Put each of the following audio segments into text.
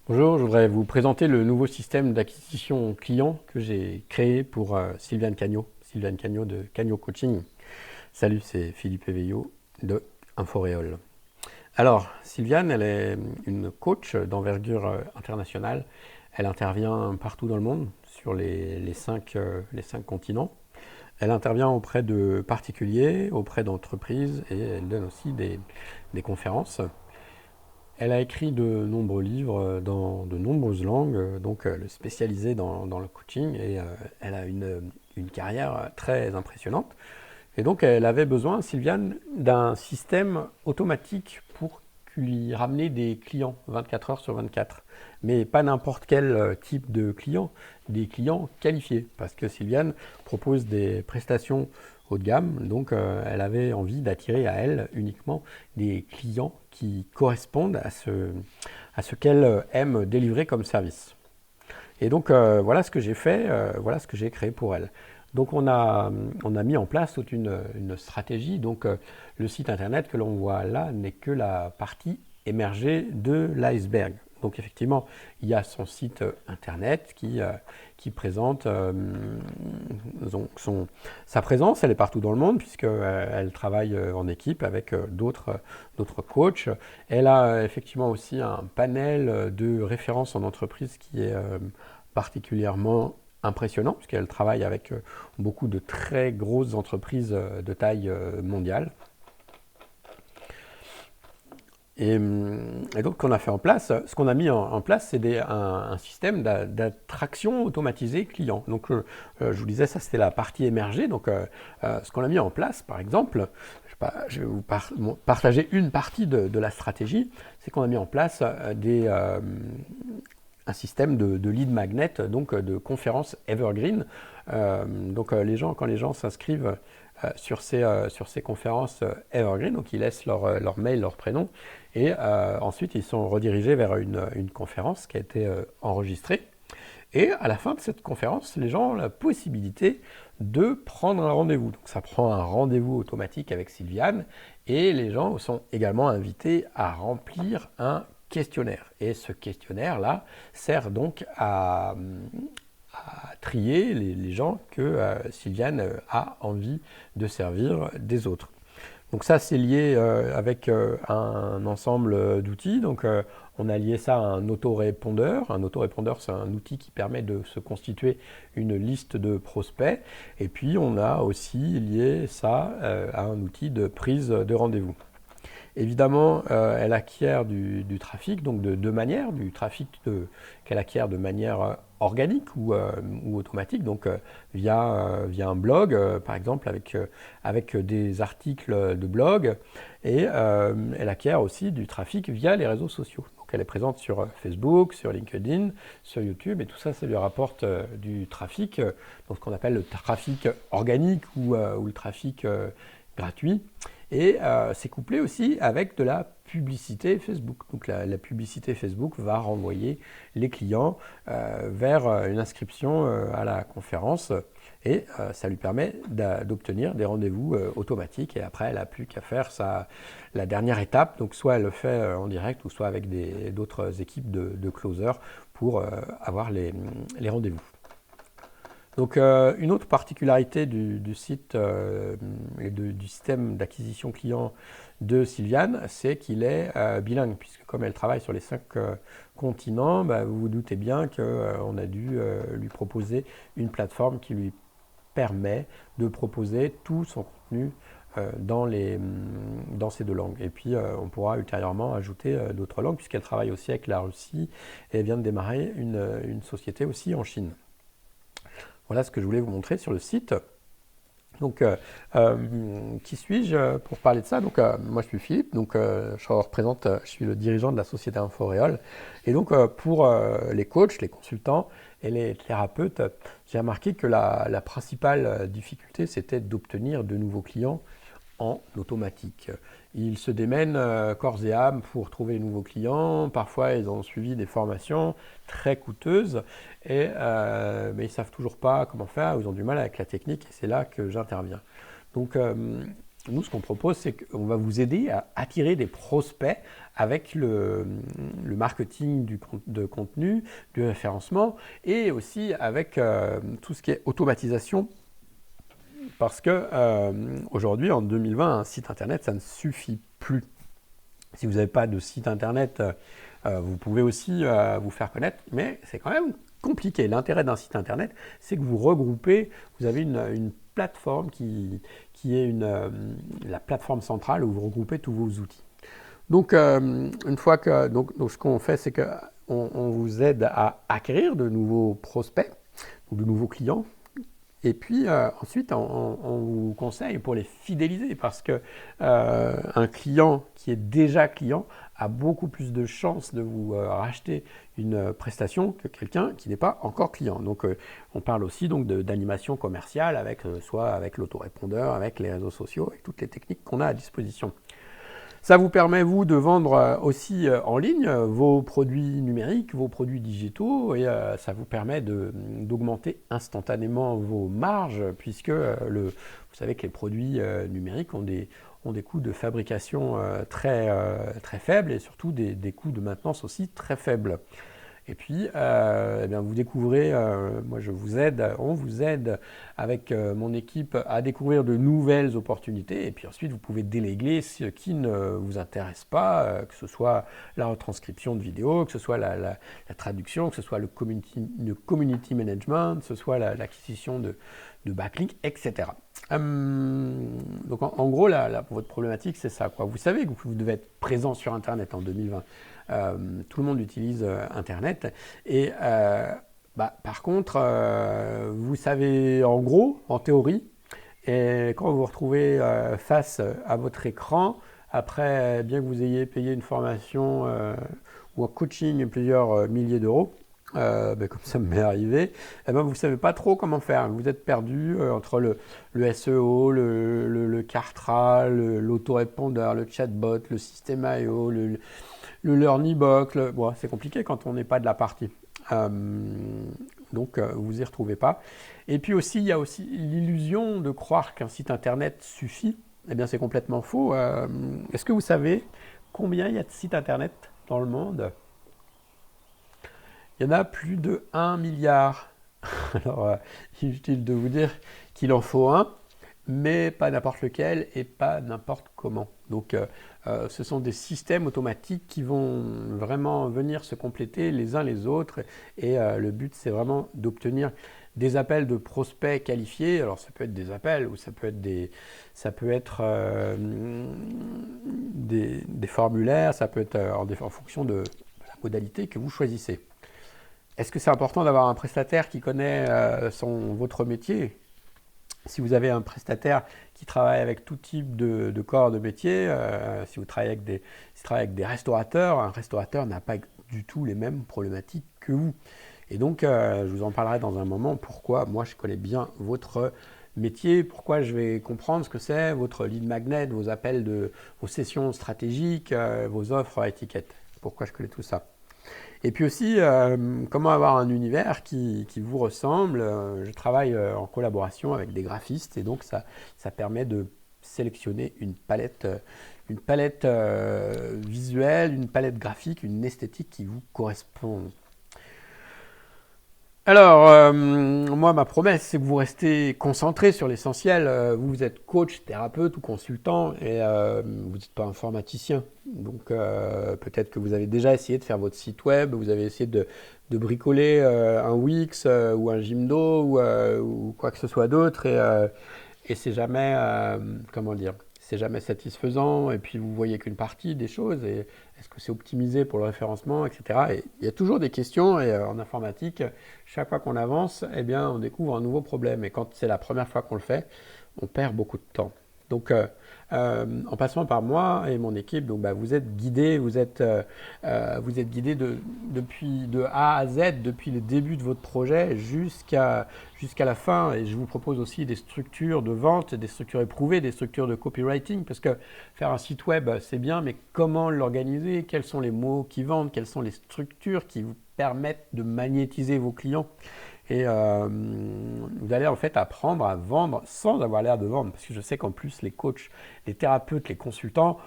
Bonjour, je voudrais vous présenter le nouveau système d'acquisition client que j'ai créé pour Sylviane Cagno de Cagno Coaching. Salut, c'est Philippe Eveillot de Inforéol. Alors, Sylviane, elle est une coach d'envergure internationale. Elle intervient partout dans le monde, sur les cinq continents. Elle intervient auprès de particuliers, auprès d'entreprises et elle donne aussi des conférences. Elle a écrit de nombreux livres dans de nombreuses langues, donc spécialisée dans le coaching et elle a une carrière très impressionnante. Et donc elle avait besoin, Sylviane, d'un système automatique pour lui ramener des clients 24 heures sur 24. Mais pas n'importe quel type de client, des clients qualifiés. Parce que Sylviane propose des prestations haut de gamme, donc elle avait envie d'attirer à elle uniquement des clients qui correspondent à ce qu'elle aime délivrer comme service. Et donc voilà ce que j'ai fait, voilà ce que j'ai créé pour elle. Donc on a mis en place toute une stratégie. Donc le site internet que l'on voit là n'est que la partie émergée de l'iceberg. Donc effectivement, il y a son site internet qui présente sa présence. Elle est partout dans le monde puisqu'elle travaille en équipe avec d'autres coachs. Elle a effectivement aussi un panel de références en entreprise qui est particulièrement impressionnant, puisqu'elle travaille avec beaucoup de très grosses entreprises de taille mondiale. Et donc, qu'on a fait en place, ce qu'on a mis en place, c'est un système d'attraction automatisée client. Donc, je vous disais, ça c'était la partie émergée. Donc, ce qu'on a mis en place, par exemple, je vais vous partager une partie de la stratégie, c'est qu'on a mis en place un système de lead magnet, donc de conférences evergreen. Quand les gens s'inscrivent sur ces conférences evergreen, donc ils laissent leur mail, leur prénom, et ensuite ils sont redirigés vers une conférence qui a été enregistrée. Et à la fin de cette conférence, les gens ont la possibilité de prendre un rendez-vous. Donc ça prend un rendez-vous automatique avec Sylviane et les gens sont également invités à remplir un questionnaire. Et ce questionnaire-là sert donc à trier les gens que Sylviane a envie de servir des autres. Donc ça, c'est lié avec un ensemble d'outils. Donc on a lié ça à un autorépondeur. Un autorépondeur, c'est un outil qui permet de se constituer une liste de prospects. Et puis on a aussi lié ça à un outil de prise de rendez-vous. Évidemment, elle acquiert du trafic, donc de deux manières, du trafic qu'elle acquiert de manière organique ou automatique, donc via un blog, par exemple, avec des articles de blog, et elle acquiert aussi du trafic via les réseaux sociaux. Donc elle est présente sur Facebook, sur LinkedIn, sur YouTube, et tout ça, ça lui rapporte du trafic, donc ce qu'on appelle le trafic organique ou le trafic gratuit. Et c'est couplé aussi avec de la publicité Facebook. Donc la publicité Facebook va renvoyer les clients vers une inscription à la conférence et ça lui permet d'obtenir des rendez-vous automatiques. Et après, elle n'a plus qu'à faire la dernière étape. Donc soit elle le fait en direct ou soit avec d'autres équipes de closers pour avoir les rendez-vous. Donc une autre particularité du site et du système d'acquisition client de Sylviane, c'est qu'il est bilingue, puisque comme elle travaille sur les 5 continents, bah, vous vous doutez bien qu'on a dû lui proposer une plateforme qui lui permet de proposer tout son contenu dans ces deux langues. Et puis on pourra ultérieurement ajouter d'autres langues, puisqu'elle travaille aussi avec la Russie et elle vient de démarrer une société aussi en Chine. Voilà ce que je voulais vous montrer sur le site. Donc, qui suis-je pour parler de ça? Donc, moi, je suis Philippe. Donc, je suis le dirigeant de la société Inforéol. Et donc, pour les coachs, les consultants et les thérapeutes, j'ai remarqué que la principale difficulté, c'était d'obtenir de nouveaux clients en automatique. Ils se démènent corps et âme pour trouver de nouveaux clients. Parfois, ils ont suivi des formations très coûteuses, mais ils ne savent toujours pas comment faire. Ils ont du mal avec la technique et c'est là que j'interviens. Donc, nous, ce qu'on propose, c'est qu'on va vous aider à attirer des prospects avec le marketing de contenu, du référencement et aussi avec tout ce qui est automatisation. Parce que aujourd'hui, en 2020, un site internet, ça ne suffit plus. Si vous n'avez pas de site internet, vous pouvez aussi vous faire connaître, mais c'est quand même compliqué. L'intérêt d'un site internet, c'est que vous regroupez, vous avez une plateforme qui est la plateforme centrale où vous regroupez tous vos outils. Donc, une fois que donc ce qu'on fait, c'est qu'on vous aide à acquérir de nouveaux prospects ou de nouveaux clients. Et puis ensuite, on vous conseille pour les fidéliser parce que un client qui est déjà client a beaucoup plus de chances de vous racheter une prestation que quelqu'un qui n'est pas encore client. Donc, on parle aussi donc d'animation commerciale avec soit avec l'autorépondeur, avec les réseaux sociaux, avec toutes les techniques qu'on a à disposition. Ça vous permet, vous, de vendre aussi en ligne vos produits numériques, vos produits digitaux, et ça vous permet d'augmenter instantanément vos marges, puisque vous savez que les produits numériques ont des coûts de fabrication très faibles et surtout des coûts de maintenance aussi très faibles. Et puis, eh bien, vous découvrez, moi on vous aide avec mon équipe à découvrir de nouvelles opportunités. Et puis ensuite, vous pouvez déléguer ce qui ne vous intéresse pas, que ce soit la retranscription de vidéos, que ce soit la traduction, que ce soit le community management, que ce soit l'acquisition de backlinks, etc. Donc en gros, votre problématique, c'est ça, quoi. Vous savez que vous devez être présent sur Internet en 2020. Tout le monde utilise Internet et par contre, vous savez en gros, en théorie, et quand vous vous retrouvez face à votre écran, après bien que vous ayez payé une formation ou un coaching plusieurs milliers d'euros, comme ça m'est arrivé, vous ne savez pas trop comment faire. Vous êtes perdu entre le SEO, le Kartra, l'autorépondeur, le chatbot, le système IO, le LearnyBox. Bon, c'est compliqué quand on n'est pas de la partie. Donc, vous n'y retrouvez pas. Et puis aussi, il y a aussi l'illusion de croire qu'un site internet suffit. Eh bien, c'est complètement faux. Est-ce que vous savez combien il y a de sites internet dans le monde ? Il y en a plus de 1 milliard. Alors, inutile de vous dire qu'il en faut un, mais pas n'importe lequel et pas n'importe comment. Donc, ce sont des systèmes automatiques qui vont vraiment venir se compléter les uns les autres. Et le but, c'est vraiment d'obtenir des appels de prospects qualifiés. Alors, ça peut être des appels ou ça peut être des formulaires, ça peut être en fonction de la modalité que vous choisissez. Est-ce que c'est important d'avoir un prestataire qui connaît votre métier ? Si vous avez un prestataire qui travaille avec tout type de corps de métier, si vous travaillez avec des restaurateurs, un restaurateur n'a pas du tout les mêmes problématiques que vous. Et donc, je vous en parlerai dans un moment, pourquoi moi je connais bien votre métier, pourquoi je vais comprendre ce que c'est, votre lead magnet, vos appels vos sessions stratégiques, vos offres à étiquette. Pourquoi je connais tout ça. Et puis aussi, comment avoir un univers qui vous ressemble. Je travaille en collaboration avec des graphistes et donc ça permet de sélectionner une palette visuelle, une palette graphique, une esthétique qui vous correspond. Alors, moi, ma promesse, c'est que vous restez concentré sur l'essentiel. Vous êtes coach, thérapeute ou consultant et vous n'êtes pas informaticien. Donc, peut-être que vous avez déjà essayé de faire votre site web, vous avez essayé de bricoler un Wix ou un Jimdo ou quoi que ce soit d'autre et c'est jamais, c'est jamais satisfaisant et puis vous voyez qu'une partie des choses et est-ce que c'est optimisé pour le référencement, etc. Et il y a toujours des questions et en informatique, chaque fois qu'on avance, eh bien, on découvre un nouveau problème. Et quand c'est la première fois qu'on le fait, on perd beaucoup de temps. Donc, en passant par moi et mon équipe, donc, vous êtes guidés, guidés depuis de A à Z, depuis le début de votre projet jusqu'à la fin. Et je vous propose aussi des structures de vente, des structures éprouvées, des structures de copywriting, parce que faire un site web, c'est bien, mais comment l'organiser? Quels sont les mots qui vendent? Quelles sont les structures qui vous permettent de magnétiser vos clients? Et vous allez en fait apprendre à vendre sans avoir l'air de vendre. Parce que je sais qu'en plus, les coachs, les thérapeutes, les consultants,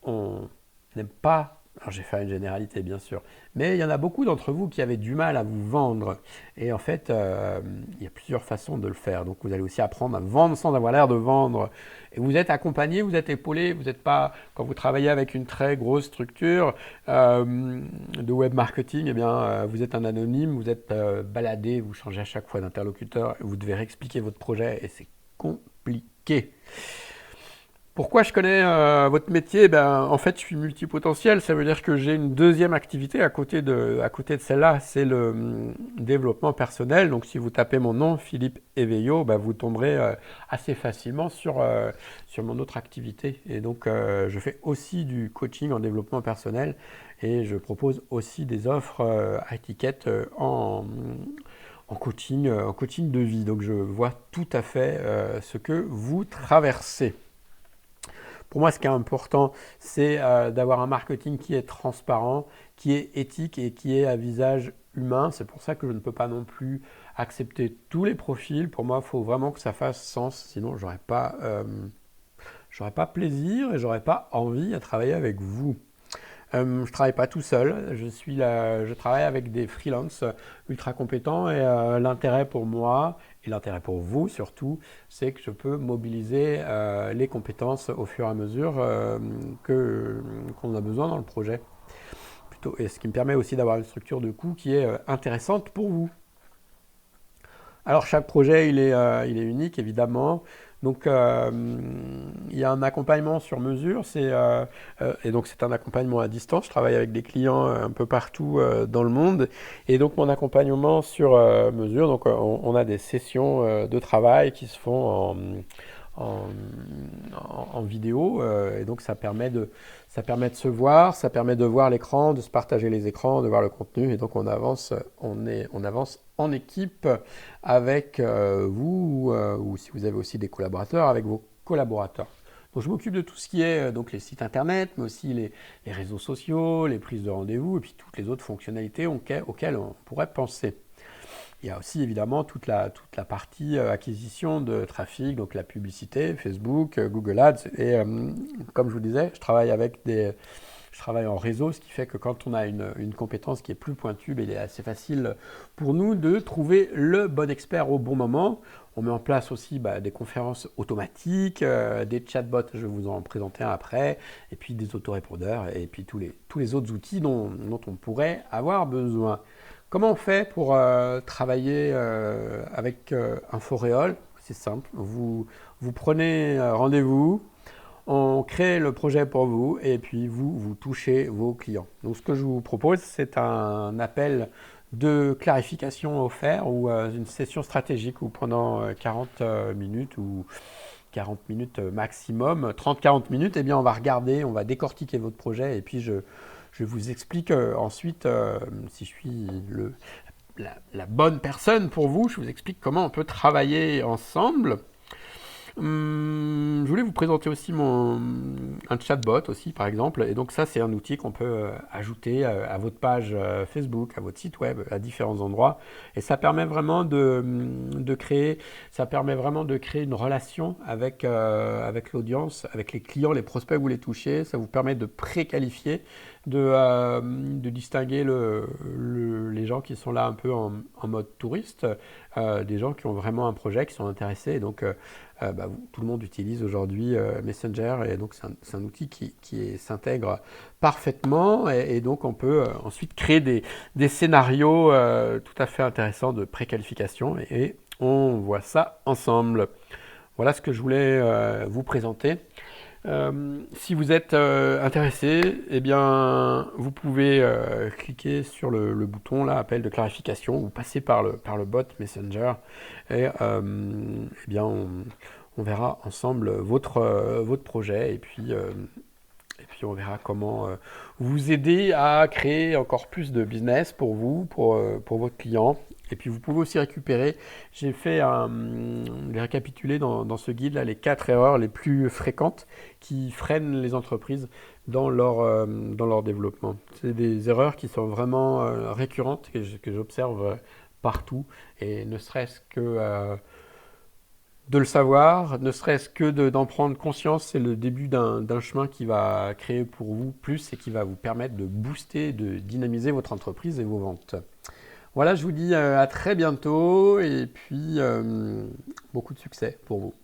on n'aime pas. Alors j'ai fait une généralité bien sûr, mais il y en a beaucoup d'entre vous qui avaient du mal à vous vendre. Et en fait, il y a plusieurs façons de le faire. Donc vous allez aussi apprendre à vendre sans avoir l'air de vendre. Et vous êtes accompagné, vous êtes épaulé, vous n'êtes pas, quand vous travaillez avec une très grosse structure de web marketing, eh bien, vous êtes un anonyme, vous êtes baladé, vous changez à chaque fois d'interlocuteur, vous devez réexpliquer votre projet et c'est compliqué. Pourquoi je connais votre métier? Ben, en fait, je suis multipotentiel. Ça veut dire que j'ai une deuxième activité à côté de celle-là. C'est le développement personnel. Donc, si vous tapez mon nom, Philippe Eveillot, ben, vous tomberez assez facilement sur mon autre activité. Et donc, je fais aussi du coaching en développement personnel et je propose aussi des offres à étiquette en coaching de vie. Donc, je vois tout à fait ce que vous traversez. Pour moi, ce qui est important, c'est d'avoir un marketing qui est transparent, qui est éthique et qui est à visage humain. C'est pour ça que je ne peux pas non plus accepter tous les profils. Pour moi, il faut vraiment que ça fasse sens. Sinon, j'aurais pas plaisir et j'aurais pas envie à travailler avec vous. Je travaille pas tout seul, je travaille avec des freelances ultra compétents et l'intérêt pour moi et l'intérêt pour vous surtout, c'est que je peux mobiliser les compétences au fur et à mesure qu'on a besoin dans le projet. Plutôt, et ce qui me permet aussi d'avoir une structure de coût qui est intéressante pour vous. Alors chaque projet, il est unique évidemment. Donc il y a un accompagnement sur mesure, et donc c'est un accompagnement à distance. Je travaille avec des clients un peu partout dans le monde, et donc mon accompagnement sur mesure. Donc on a des sessions de travail qui se font en, en vidéo, et donc ça permet de se voir, ça permet de voir l'écran, de se partager les écrans, de voir le contenu, et donc on avance en équipe avec vous, ou si vous avez aussi des collaborateurs, avec vos collaborateurs. Donc je m'occupe de tout ce qui est donc les sites internet, mais aussi les réseaux sociaux, les prises de rendez-vous, et puis toutes les autres fonctionnalités auxquelles on pourrait penser. Il y a aussi évidemment toute la partie acquisition de trafic, donc la publicité, Facebook, Google Ads. Et comme je vous disais, je travaille en réseau, ce qui fait que quand on a une compétence qui est plus pointue, il est assez facile pour nous de trouver le bon expert au bon moment. On met en place aussi des conférences automatiques, des chatbots, je vais vous en présenter un après, et puis des autorépondeurs, et puis tous les autres outils dont on pourrait avoir besoin. Comment on fait pour travailler avec InfoRéole? C'est simple, vous prenez rendez-vous, on crée le projet pour vous et puis vous touchez vos clients. Donc ce que je vous propose, c'est un appel de clarification offert ou une session stratégique où pendant 40 minutes ou 40 minutes maximum, 30-40 minutes, eh bien on va regarder, on va décortiquer votre projet et puis je vous explique ensuite, si je suis la bonne personne pour vous, je vous explique comment on peut travailler ensemble. Je voulais vous présenter aussi un chatbot aussi par exemple, et donc ça c'est un outil qu'on peut ajouter à votre page Facebook, à votre site web, à différents endroits, et ça permet vraiment de créer une relation avec l'audience, avec les clients, les prospects que vous les touchez. Ça vous permet de préqualifier, de distinguer les gens qui sont là un peu en mode touriste, des gens qui ont vraiment un projet, qui sont intéressés, et donc tout le monde utilise aujourd'hui Messenger, et donc c'est un outil qui s'intègre parfaitement, et donc on peut ensuite créer des scénarios tout à fait intéressants de préqualification, et on voit ça ensemble. Voilà ce que je voulais vous présenter. Si vous êtes intéressé, eh bien, vous pouvez cliquer sur le bouton là, appel de clarification, ou passer par le bot Messenger, et eh bien, on verra ensemble votre projet, et puis on verra comment vous aider à créer encore plus de business pour vous, pour votre client. Et puis vous pouvez aussi récupérer, j'ai fait récapituler dans ce guide là les 4 erreurs les plus fréquentes qui freinent les entreprises dans leur développement. C'est des erreurs qui sont vraiment récurrentes, que j'observe partout. Et ne serait-ce que de le savoir, ne serait-ce que d'en prendre conscience, c'est le début d'un chemin qui va créer pour vous plus et qui va vous permettre de booster, de dynamiser votre entreprise et vos ventes. Voilà, je vous dis à très bientôt et puis beaucoup de succès pour vous.